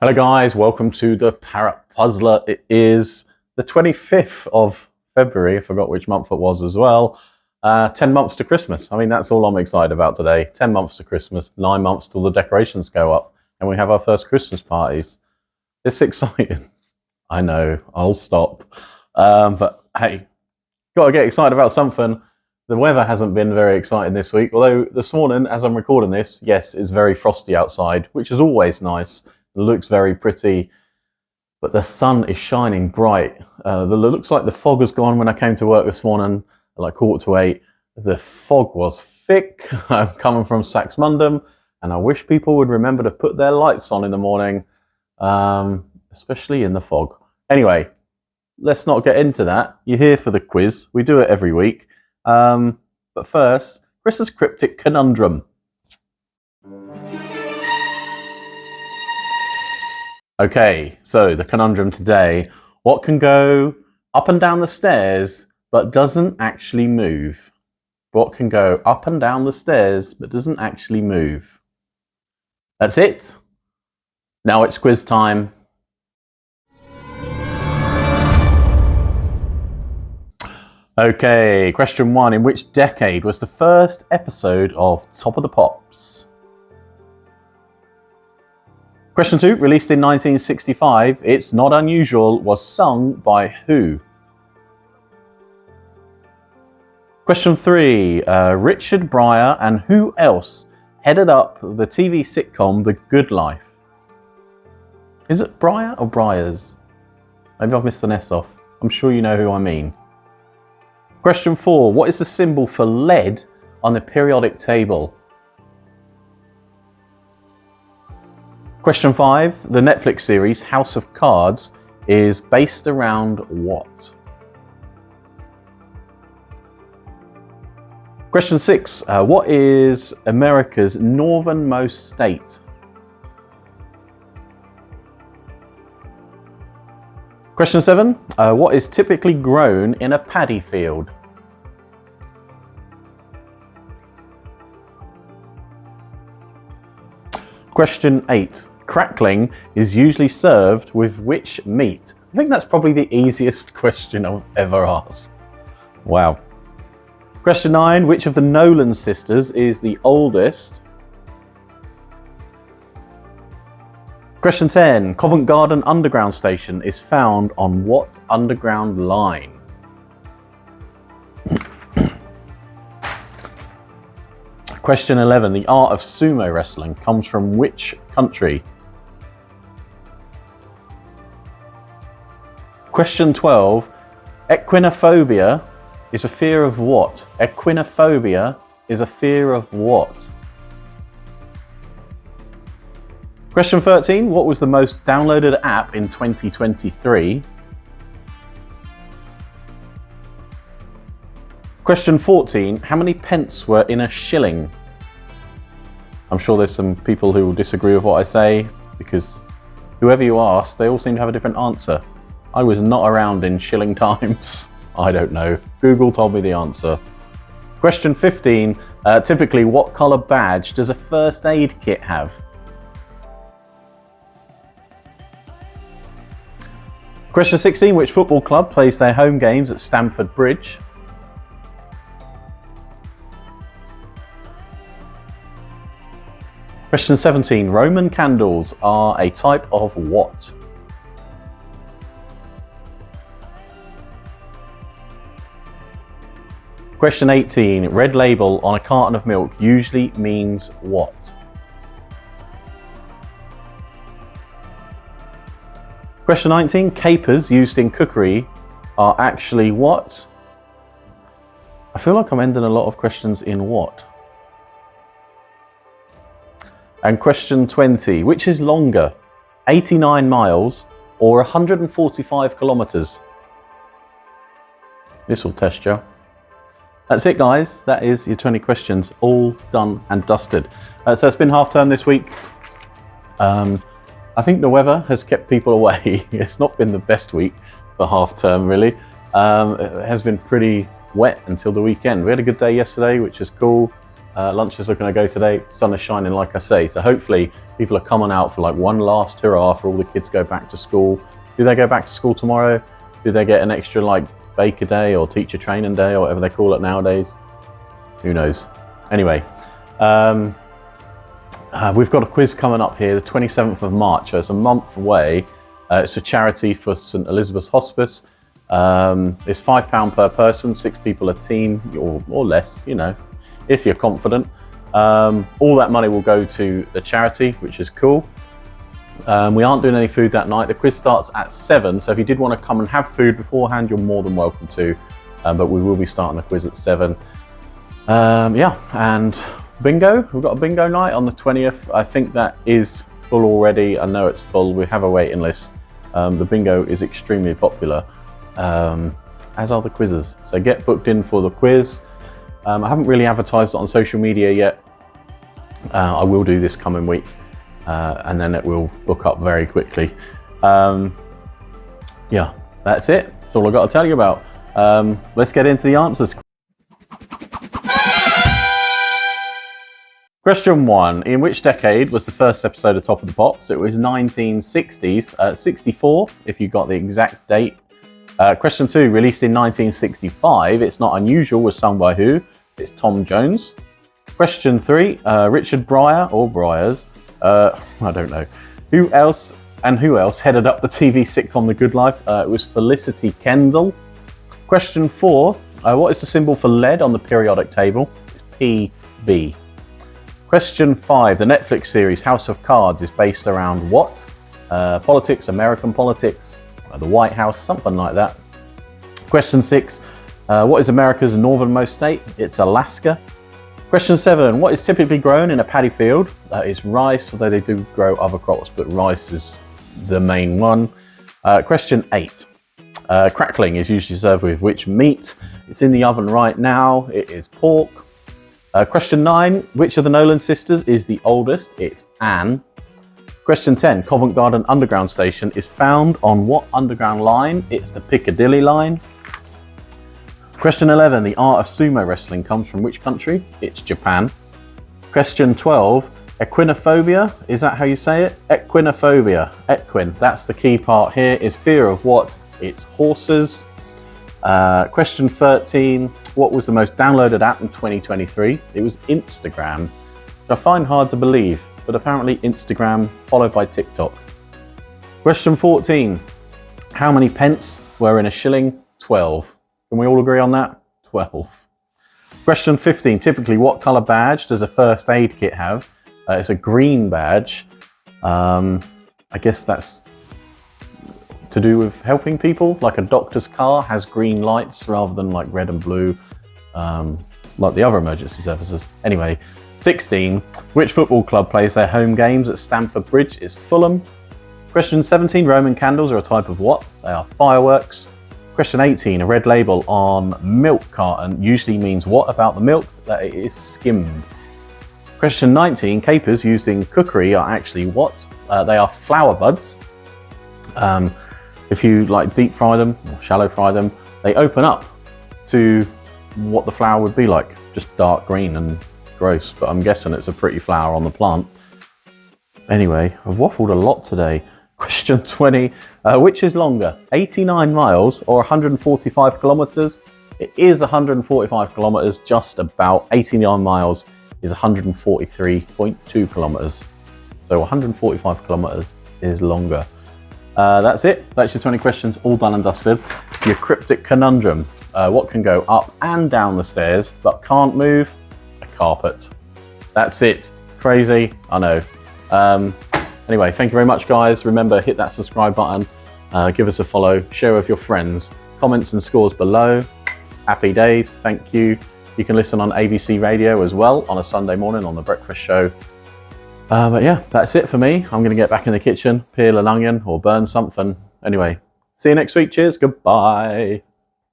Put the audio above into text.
Hello guys, welcome to the Parrot Puzzler. It is the 25th of February, I forgot which month it was as well. 10 months to Christmas. I mean, that's all I'm excited about today. 10 months to Christmas, 9 months till the decorations go up and we have our first Christmas parties. It's exciting. I know, I'll stop. But hey, got to get excited about something. The weather hasn't been very exciting this week, although this morning, as I'm recording this, yes, it's very frosty outside, which is always nice. It looks very pretty, but the sun is shining bright. It looks like the fog has gone. When I came to work this morning at like 7:45, the fog was thick. I'm coming from Saxmundham, and I wish people would remember to put their lights on in the morning, especially in the fog. Anyway, let's not get into that. You're here for the quiz. We do it every week. But first, Chris's cryptic conundrum. Okay, so the conundrum today. What can go up and down the stairs but doesn't actually move? What can go up and down the stairs but doesn't actually move? That's it. Now it's quiz time. Okay, question 1. In which decade was the first episode of Top of the Pops? Question 2. Released in 1965, It's Not Unusual was sung by who? Question 3. Richard Pryor and who else headed up the TV sitcom The Good Life? Is it Pryor or Bryars? Maybe I've missed an S off. I'm sure you know who I mean. Question 4. What is the symbol for lead on the periodic table? Question 5. The Netflix series House of Cards is based around what? Question 6. What is America's northernmost state? Question 7. What is typically grown in a paddy field? Question 8. Crackling is usually served with which meat? I think that's probably the easiest question I've ever asked. Wow. Question 9. Which of the Nolan sisters is the oldest? Question 10. Covent Garden Underground Station is found on what underground line? Question 11. The art of sumo wrestling comes from which country? Question 12. Equinophobia is a fear of what? Equinophobia is a fear of what? Question 13. What was the most downloaded app in 2023? Question 14. How many pence were in a shilling? I'm sure there's some people who will disagree with what I say, because whoever you ask, they all seem to have a different answer. I was not around in shilling times. I don't know. Google told me the answer. Question 15. Typically, what colour badge does a first aid kit have? Question 16. Which football club plays their home games at Stamford Bridge? Question 17. Roman candles are a type of what? Question 18. Red label on a carton of milk usually means what? Question 19. Capers used in cookery are actually what? I feel like I'm ending a lot of questions in what? And question 20. Which is longer, 89 miles or 145 kilometers? This will test you. That's it, guys. That is your 20 questions all done and dusted. So it's been half term this week. I think the weather has kept people away. It's not been the best week for half term, really. It has been pretty wet until the weekend. We had a good day yesterday, which is cool. Lunch is looking to go today. Sun is shining, like I say. So hopefully people are coming out for like one last hurrah for all the kids go back to school. Do they go back to school tomorrow? Do they get an extra like baker day or teacher training day or whatever they call it nowadays? Who knows? Anyway, we've got a quiz coming up here, the 27th of March. So it's a month away. It's for charity for St Elizabeth's Hospice. It's £5 per person, 6 people a team or less, you know, if you're confident. All that money will go to the charity, which is cool. We aren't doing any food that night. The quiz starts at 7, so if you did want to come and have food beforehand, you're more than welcome to. But we will be starting the quiz at 7. Yeah, and bingo. We've got a bingo night on the 20th. I think that is full already. I know it's full. We have a waiting list. The bingo is extremely popular, as are the quizzes. So get booked in for the quiz. I haven't really advertised it on social media yet. I will do this coming week, and then it will book up very quickly. Yeah, that's it. That's all I've got to tell you about. Let's get into the answers. Question 1. In which decade was the first episode of Top of the Pops? It was 1960s, 64, if you got the exact date. Question 2. Released in 1965. It's not unusual, was sung by who? It's Tom Jones. Question 3. Richard Pryor, or Bryars, I don't know. Who else headed up the TV sitcom The Good Life? It was Felicity Kendall. Question 4. What is the symbol for lead on the periodic table? It's PB. Question 5. The Netflix series House of Cards is based around what? Politics, American politics, the White House, something like that. Question 6. What is America's northernmost state? It's Alaska. Question 7. What is typically grown in a paddy field? It's rice, although they do grow other crops, but rice is the main one. Question 8. Crackling is usually served with which meat? It's in the oven right now. It is pork. Question 9. Which of the Nolan sisters is the oldest? It's Anne. Question 10. Covent Garden Underground Station is found on what underground line? It's the Piccadilly line. Question 11. The art of sumo wrestling comes from which country? It's Japan. Question 12. Equinophobia, is that how you say it? Equinophobia. Equine, that's the key part here, is fear of what? It's horses. Question 13. What was the most downloaded app in 2023? It was Instagram, which I find hard to believe, but apparently Instagram followed by TikTok. Question 14. How many pence were in a shilling? 12. Can we all agree on that? 12. Question 15. Typically, what colour badge does a first aid kit have? It's a green badge. I guess that's to do with helping people. Like a doctor's car has green lights rather than like red and blue, like the other emergency services. Anyway, 16. Which football club plays their home games at Stamford Bridge? It's Fulham. Question 17. Roman candles are a type of what? They are fireworks. Question 18. A red label on milk carton usually means what about the milk? That it is skimmed. Question 19. Capers used in cookery are actually what? They are flower buds. If you like deep fry them or shallow fry them, they open up to what the flower would be like, just dark green and gross, but I'm guessing it's a pretty flower on the plant. Anyway, I've waffled a lot today. Question 20, which is longer, 89 miles or 145 kilometers? It is 145 kilometers, just about. 89 miles is 143.2 kilometers. So 145 kilometers is longer. That's it. That's your 20 questions, all done and dusted. Your cryptic conundrum. What can go up and down the stairs but can't move? A carpet. That's it. Crazy, I know. Anyway, thank you very much, guys. Remember, hit that subscribe button, give us a follow, share with your friends. Comments and scores below. Happy days. Thank you. You can listen on ABC Radio as well on a Sunday morning on the breakfast show. But yeah, that's it for me. I'm going to get back in the kitchen, peel an onion or burn something. Anyway, see you next week. Cheers. Goodbye.